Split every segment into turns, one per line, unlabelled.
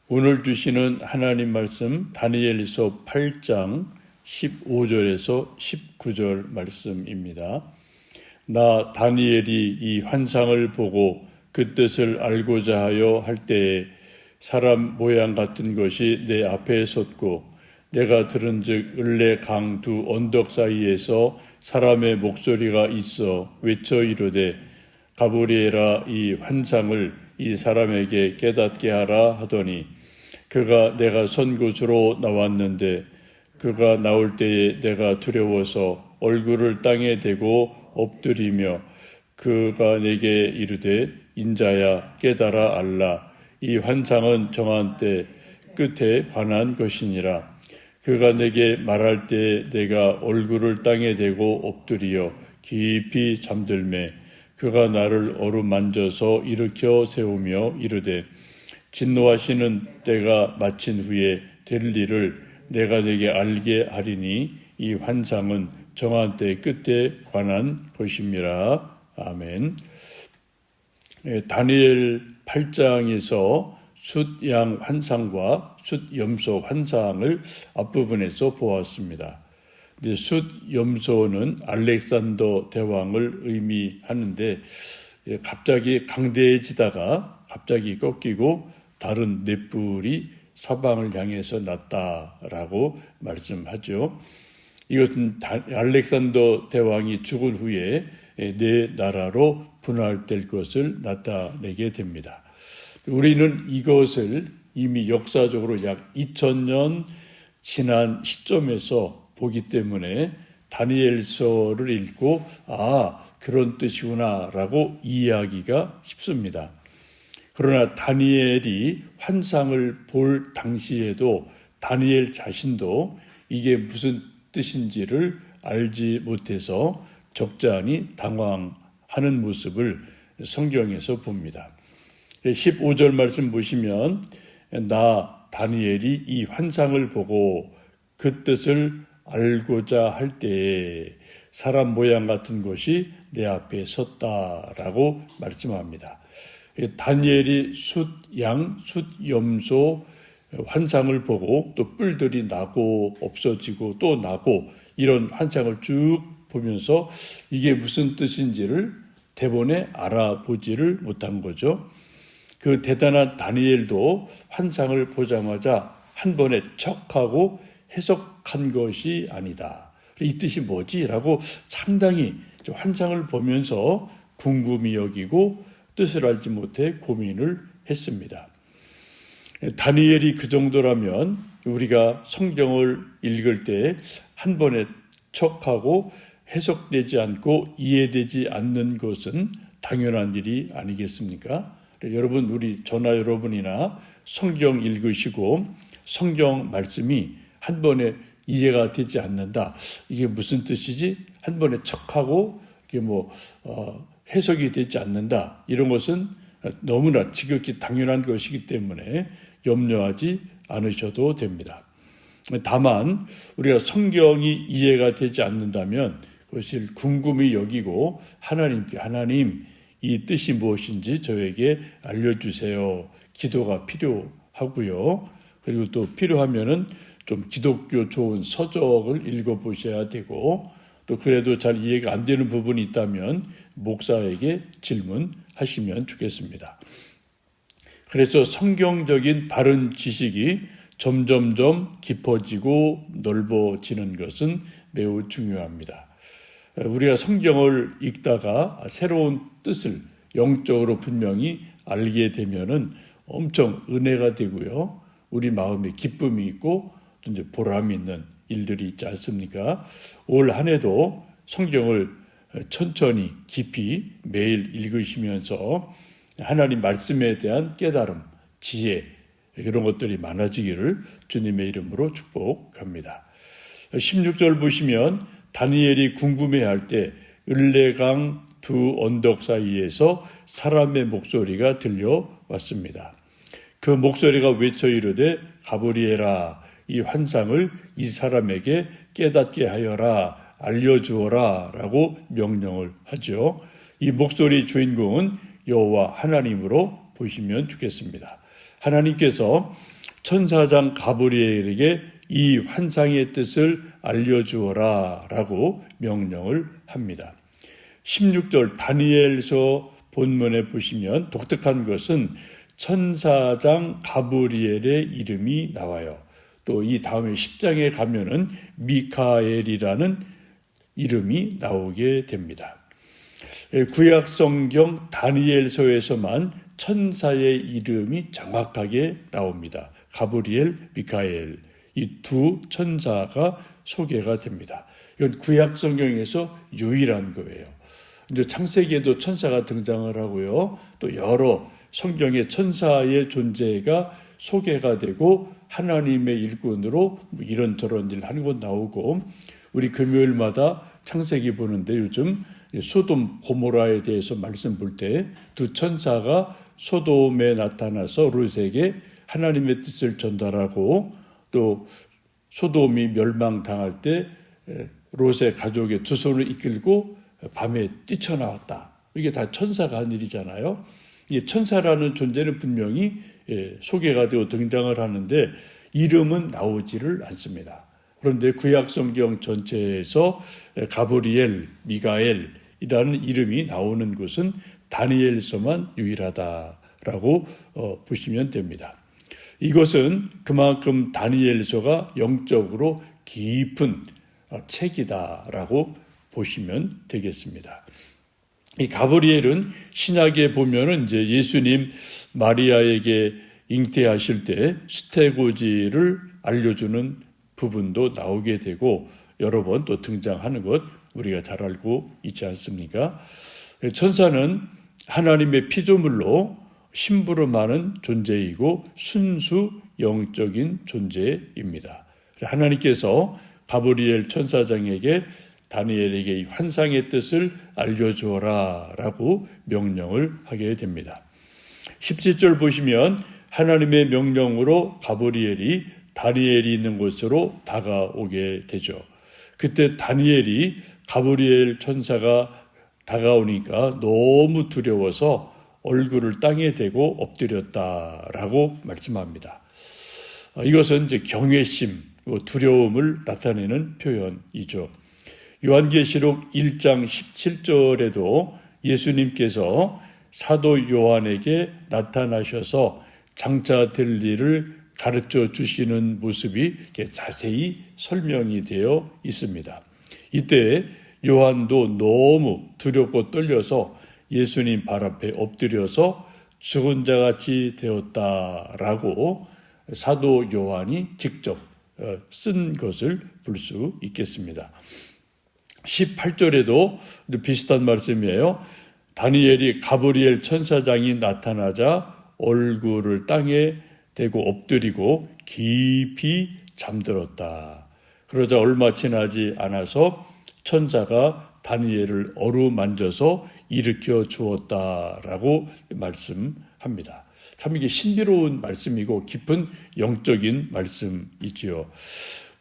오늘 주시는 하나님 말씀 다니엘서 8장 15절에서 19절 말씀입니다. 나 다니엘이 이 환상을 보고 그 뜻을 알고자 하여 할 때에 사람 모양 같은 것이 내 앞에 섰고 내가 들은즉 을레 강 두 언덕 사이에서 사람의 목소리가 있어 외쳐 이르되 가브리엘아 이 환상을 이 사람에게 깨닫게 하라 하더니 그가 내가 선 곳으로 나왔는데 그가 나올 때에 내가 두려워서 얼굴을 땅에 대고 엎드리며 그가 내게 이르되 인자야 깨달아 알라 이 환상은 정한 때 끝에 관한 것이니라. 그가 내게 말할 때에 내가 얼굴을 땅에 대고 엎드리어 깊이 잠들매 그가 나를 어루만져서 일으켜 세우며 이르되 진노하시는 때가 마친 후에 될 일을 내가 내게 알게 하리니 이 환상은 정한 때 끝에 관한 것임이라. 아멘. 다니엘 8장에서 숫양 환상과 숫염소 환상을 앞부분에서 보았습니다. 숫염소는 알렉산더 대왕을 의미하는데 갑자기 강대해지다가 갑자기 꺾이고 다른 넷불이 사방을 향해서 났다라고 말씀하죠. 이것은 알렉산더 대왕이 죽은 후에 네 나라로 분할될 것을 나타내게 됩니다. 우리는 이것을 이미 역사적으로 약 2000년 지난 시점에서 보기 때문에 다니엘서를 읽고 그런 뜻이구나 라고 이해하기가 쉽습니다. 그러나 다니엘이 환상을 볼 당시에도 다니엘 자신도 이게 무슨 뜻인지를 알지 못해서 적잖이 당황하는 모습을 성경에서 봅니다. 15절 말씀 보시면 나 다니엘이 이 환상을 보고 그 뜻을 알고자 할 때에 사람 모양 같은 것이 내 앞에 섰다라고 말씀합니다. 다니엘이 숫양, 숫염소 환상을 보고 또 뿔들이 나고 없어지고 또 나고 이런 환상을 쭉 보면서 이게 무슨 뜻인지를 대본에 알아보지를 못한 거죠. 그 대단한 다니엘도 환상을 보자마자 한 번에 척하고 해석한 것이 아니다. 이 뜻이 뭐지? 라고 상당히 환상을 보면서 궁금히 여기고 뜻을 알지 못해 고민을 했습니다. 다니엘이 그 정도라면 우리가 성경을 읽을 때 한 번에 척하고 해석되지 않고 이해되지 않는 것은 당연한 일이 아니겠습니까? 여러분, 우리 저나 여러분이나 성경 읽으시고 성경 말씀이 한 번에 이해가 되지 않는다. 이게 무슨 뜻이지? 한 번에 척하고 이게 해석이 되지 않는다. 이런 것은 너무나 지극히 당연한 것이기 때문에 염려하지 않으셔도 됩니다. 다만 우리가 성경이 이해가 되지 않는다면 그것을 궁금히 여기고 하나님께 하나님 이 뜻이 무엇인지 저에게 알려주세요. 기도가 필요하고요. 그리고 또 필요하면은 좀 기독교 좋은 서적을 읽어보셔야 되고 또 그래도 잘 이해가 안 되는 부분이 있다면 목사에게 질문하시면 좋겠습니다. 그래서 성경적인 바른 지식이 점점점 깊어지고 넓어지는 것은 매우 중요합니다. 우리가 성경을 읽다가 새로운 뜻을 영적으로 분명히 알게 되면은 엄청 은혜가 되고요. 우리 마음에 기쁨이 있고 또 이제 보람이 있는 일들이 있지 않습니까? 올 한 해도 성경을 천천히 깊이 매일 읽으시면서 하나님 말씀에 대한 깨달음, 지혜 이런 것들이 많아지기를 주님의 이름으로 축복합니다. 16절 보시면 다니엘이 궁금해할 때 을레강 두 언덕 사이에서 사람의 목소리가 들려왔습니다. 그 목소리가 외쳐 이르되 가브리엘아 이 환상을 이 사람에게 깨닫게 하여라 알려주어라 라고 명령을 하죠. 이 목소리 주인공은 여호와 하나님으로 보시면 좋겠습니다. 하나님께서 천사장 가브리엘에게 이 환상의 뜻을 알려주어라 라고 명령을 합니다. 16절 다니엘서 본문에 보시면 독특한 것은 천사장 가브리엘의 이름이 나와요. 또 이 다음에 10장에 가면은 미카엘이라는 이름이 나오게 됩니다. 구약 성경 다니엘서에서만 천사의 이름이 정확하게 나옵니다. 가브리엘, 미카엘 이 두 천사가 소개가 됩니다. 이건 구약 성경에서 유일한 거예요. 이제 창세기에도 천사가 등장을 하고요. 또 여러 성경의 천사의 존재가 소개가 되고 하나님의 일꾼으로 이런저런 일 하는 것 나오고 우리 금요일마다 창세기 보는데 요즘 소돔 고모라에 대해서 말씀 볼 때 두 천사가 소돔에 나타나서 롯에게 하나님의 뜻을 전달하고 또 소돔이 멸망당할 때 롯의 가족의 두 손을 이끌고 밤에 뛰쳐나왔다. 이게 다 천사가 한 일이잖아요. 이 천사라는 존재는 분명히 소개가 되고 등장을 하는데 이름은 나오지를 않습니다. 그런데 구약 성경 전체에서 가브리엘, 미가엘이라는 이름이 나오는 곳은 다니엘서만 유일하다라고 보시면 됩니다. 이것은 그만큼 다니엘서가 영적으로 깊은 책이다라고 보시면 되겠습니다. 이 가브리엘은 신약에 보면은 이제 예수님 마리아에게 잉태하실 때 수태고지를 알려주는 부분도 나오게 되고 여러 번 또 등장하는 것 우리가 잘 알고 있지 않습니까? 천사는 하나님의 피조물로 심부름하는 존재이고 순수 영적인 존재입니다. 하나님께서 가브리엘 천사장에게 다니엘에게 이 환상의 뜻을 알려주어라 라고 명령을 하게 됩니다. 17절 보시면 하나님의 명령으로 가브리엘이 다니엘이 있는 곳으로 다가오게 되죠. 그때 다니엘이 가브리엘 천사가 다가오니까 너무 두려워서 얼굴을 땅에 대고 엎드렸다라고 말씀합니다. 이것은 이제 경외심, 두려움을 나타내는 표현이죠. 요한계시록 1장 17절에도 예수님께서 사도 요한에게 나타나셔서 장차 될 일을 가르쳐 주시는 모습이 자세히 설명이 되어 있습니다. 이때 요한도 너무 두렵고 떨려서 예수님 발 앞에 엎드려서 죽은 자같이 되었다라고 사도 요한이 직접 쓴 것을 볼 수 있겠습니다. 18절에도 비슷한 말씀이에요. 다니엘이 가브리엘 천사장이 나타나자 얼굴을 땅에 대고 엎드리고 깊이 잠들었다. 그러자 얼마 지나지 않아서 천사가 다니엘을 어루만져서 일으켜 주었다라고 말씀합니다. 참 이게 신비로운 말씀이고 깊은 영적인 말씀이지요.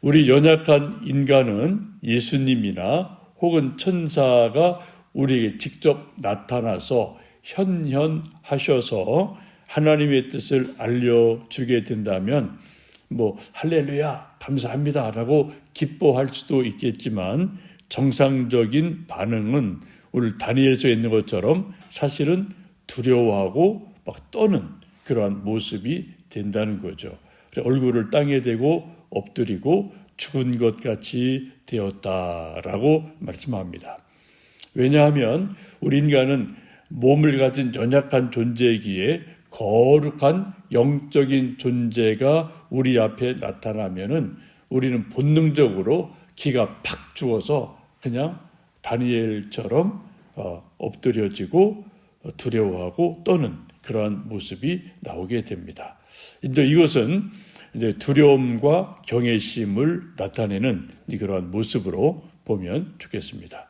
우리 연약한 인간은 예수님이나 혹은 천사가 우리에게 직접 나타나서 현현하셔서 하나님의 뜻을 알려주게 된다면 할렐루야 감사합니다 라고 기뻐할 수도 있겠지만 정상적인 반응은 오늘 다니엘서에 있는 것처럼 사실은 두려워하고 막 떠는 그러한 모습이 된다는 거죠. 얼굴을 땅에 대고 엎드리고 죽은 것 같이 되었다라고 말씀합니다. 왜냐하면 우리 인간은 몸을 가진 연약한 존재이기에 거룩한 영적인 존재가 우리 앞에 나타나면은 우리는 본능적으로 기가 팍 죽어서 그냥 다니엘처럼 엎드려지고 두려워하고 떠는 그러한 모습이 나오게 됩니다. 이제 이것은 이제 두려움과 경외심을 나타내는 그러한 모습으로 보면 좋겠습니다.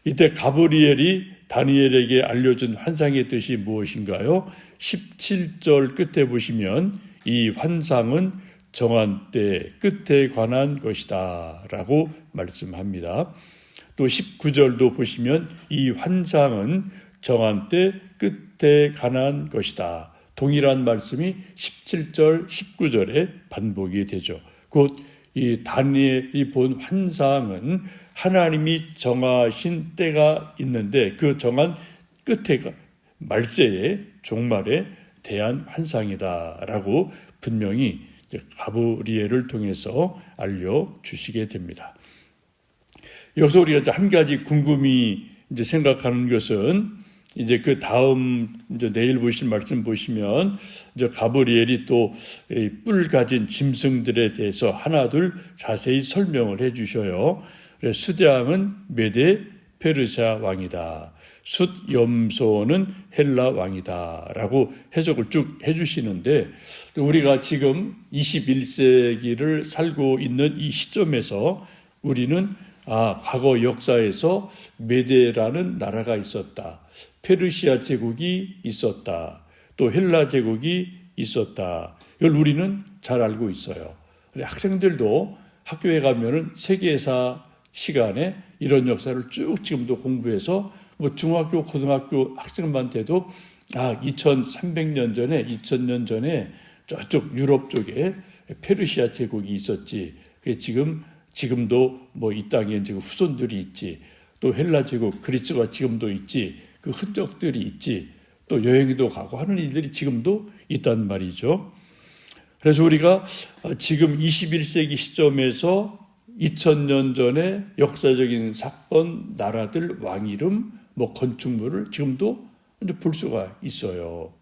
이때 가브리엘이 다니엘에게 알려준 환상의 뜻이 무엇인가요? 17절 끝에 보시면 이 환상은 정한 때 끝에 관한 것이다 라고 말씀합니다. 또 19절도 보시면 이 환상은 정한 때 끝에 관한 것이다. 동일한 말씀이 17절, 19절에 반복이 되죠. 곧 이 다니엘이 본 환상은 하나님이 정하신 때가 있는데 그 정한 끝에가 말세에 종말에 대한 환상이다라고 분명히 가브리엘을 통해서 알려주시게 됩니다. 여기서 우리가 한 가지 궁금히 생각하는 것은 이제 그 다음 내일 보실 말씀 보시면 가브리엘이 또 뿔 가진 짐승들에 대해서 하나둘 자세히 설명을 해주셔요. 수대왕은 메데 페르시아 왕이다. 숫염소는 헬라 왕이다라고 해석을 쭉 해주시는데 우리가 지금 21세기를 살고 있는 이 시점에서 우리는 과거 역사에서 메데라는 나라가 있었다. 페르시아 제국이 있었다. 또 헬라 제국이 있었다. 이걸 우리는 잘 알고 있어요. 학생들도 학교에 가면은 세계사 시간에 이런 역사를 쭉 지금도 공부해서 중학교, 고등학교 학생한테도 2300년 전에, 2000년 전에 저쪽 유럽 쪽에 페르시아 제국이 있었지. 지금도 이 땅에 지금 후손들이 있지. 또 헬라 제국, 그리스가 지금도 있지. 그 흔적들이 있지. 또 여행도 가고 하는 일들이 지금도 있단 말이죠. 그래서 우리가 지금 21세기 시점에서 2000년 전에 역사적인 사건, 나라들, 왕 이름, 건축물을 지금도 볼 수가 있어요.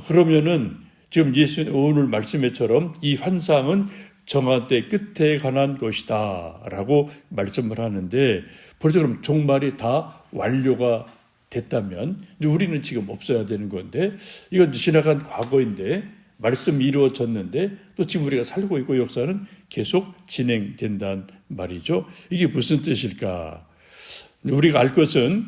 그러면은 지금 예수님 오늘 말씀에처럼 이 환상은 정한 때 끝에 관한 것이다 라고 말씀을 하는데 벌써 그럼 종말이 다 완료가 됐다면 우리는 지금 없어야 되는 건데 이건 지나간 과거인데 말씀이 이루어졌는데 또 지금 우리가 살고 있고 역사는 계속 진행된단 말이죠. 이게 무슨 뜻일까? 우리가 알 것은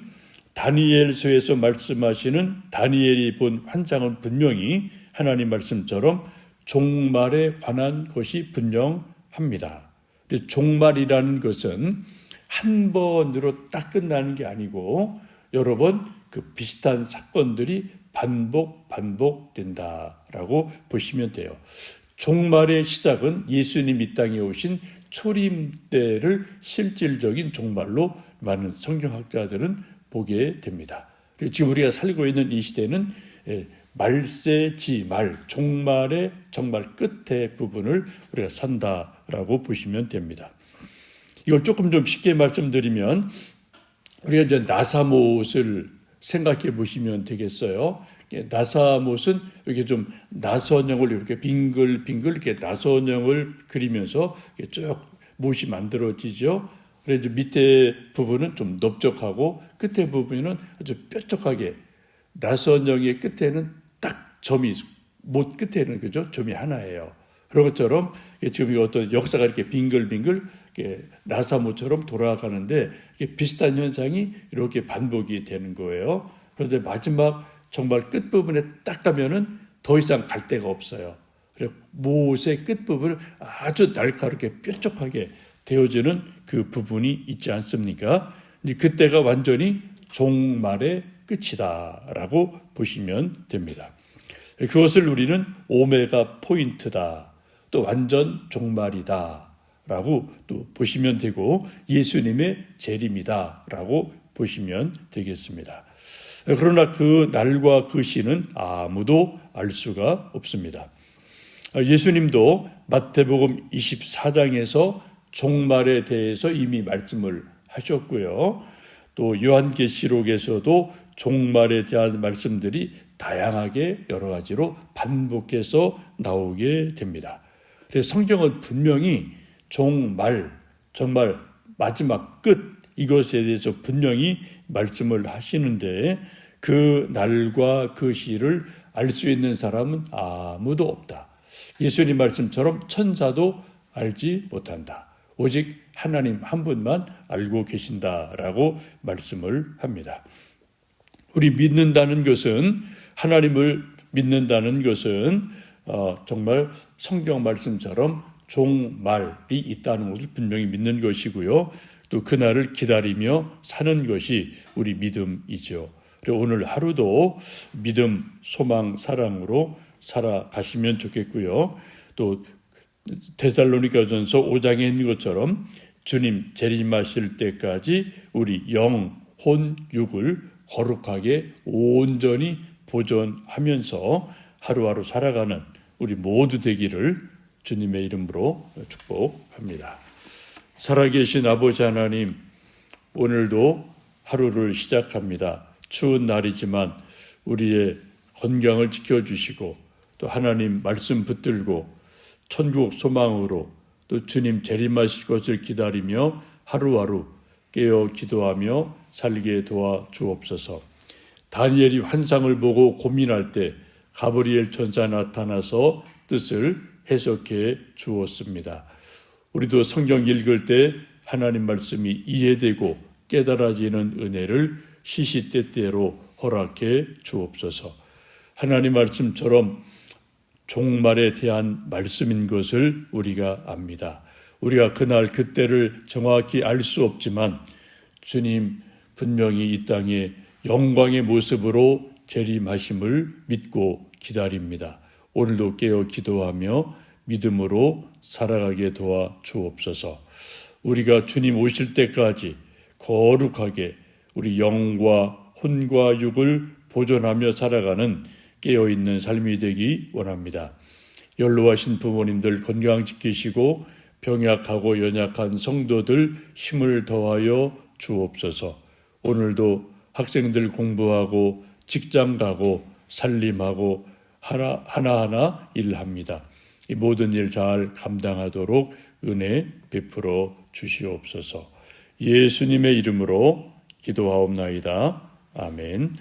다니엘서에서 말씀하시는 다니엘이 본 환상은 분명히 하나님 말씀처럼 종말에 관한 것이 분명합니다. 근데 종말이라는 것은 한 번으로 딱 끝나는 게 아니고 여러 번 그 비슷한 사건들이 반복된다라고 보시면 돼요. 종말의 시작은 예수님 이 땅에 오신 초림 때를 실질적인 종말로 많은 성경학자들은 보게 됩니다. 지금 우리가 살고 있는 이 시대는 말세지말, 종말의 정말 끝의 부분을 우리가 산다라고 보시면 됩니다. 이걸 조금 좀 쉽게 말씀드리면 우리가 이제 나사못을 생각해 보시면 되겠어요. 나사못은 이렇게 좀 나선형을 이렇게 빙글빙글 이렇게 나선형을 그리면서 이렇게 쭉 못이 만들어지죠. 그래서 밑에 부분은 좀 넓적하고 끝에 부분은 아주 뾰족하게 나선형의 끝에는 딱 점이 못 끝에는 그죠 점이 하나예요. 그런 것처럼 지금 이 어떤 역사가 이렇게 빙글빙글 이렇게 나사못처럼 돌아가는데 비슷한 현상이 이렇게 반복이 되는 거예요. 그런데 마지막 정말 끝 부분에 딱 가면은 더 이상 갈 데가 없어요. 그리고 못의 끝 부분을 아주 날카롭게 뾰족하게 되어지는 그 부분이 있지 않습니까? 그때가 완전히 종말의 끝이다라고 보시면 됩니다. 그것을 우리는 오메가 포인트다. 또 완전 종말이다라고 또 보시면 되고 예수님의 재림이다라고 보시면 되겠습니다. 그러나 그 날과 그 시는 아무도 알 수가 없습니다. 예수님도 마태복음 24장에서 종말에 대해서 이미 말씀을 하셨고요. 또 요한계시록에서도 종말에 대한 말씀들이 다양하게 여러 가지로 반복해서 나오게 됩니다. 그래서 성경은 분명히 종말, 정말 마지막 끝 이것에 대해서 분명히 말씀을 하시는데 그 날과 그 시를 알 수 있는 사람은 아무도 없다. 예수님 말씀처럼 천사도 알지 못한다. 오직 하나님 한 분만 알고 계신다라고 말씀을 합니다. 우리 믿는다는 것은 하나님을 믿는다는 것은 정말 성경 말씀처럼 종말이 있다는 것을 분명히 믿는 것이고요. 또 그날을 기다리며 사는 것이 우리 믿음이죠. 그리고 오늘 하루도 믿음, 소망, 사랑으로 살아가시면 좋겠고요. 또 데살로니가전서 5장에 있는 것처럼 주님 재림하실 때까지 우리 영, 혼, 육을 거룩하게 온전히 보존하면서 하루하루 살아가는 우리 모두 되기를 주님의 이름으로 축복합니다. 살아계신 아버지 하나님, 오늘도 하루를 시작합니다. 추운 날이지만 우리의 건강을 지켜주시고 또 하나님 말씀 붙들고 천국 소망으로 또 주님 재림하실 것을 기다리며 하루하루 깨어 기도하며 살게 도와 주옵소서. 다니엘이 환상을 보고 고민할 때 가브리엘 천사 나타나서 뜻을 해석해 주었습니다. 우리도 성경 읽을 때 하나님 말씀이 이해되고 깨달아지는 은혜를 시시때때로 허락해 주옵소서. 하나님 말씀처럼 종말에 대한 말씀인 것을 우리가 압니다. 우리가 그날 그때를 정확히 알 수 없지만 주님 분명히 이 땅에 영광의 모습으로 재림하심을 믿고 기다립니다. 오늘도 깨어 기도하며 믿음으로 살아가게 도와 주옵소서. 우리가 주님 오실 때까지 거룩하게 우리 영과 혼과 육을 보존하며 살아가는 깨어있는 삶이 되기 원합니다. 연로하신 부모님들 건강 지키시고 병약하고 연약한 성도들 힘을 더하여 주옵소서. 오늘도 학생들 공부하고 직장 가고 살림하고 하나하나 일합니다. 이 모든 일 잘 감당하도록 은혜 베풀어 주시옵소서. 예수님의 이름으로 기도하옵나이다. 아멘.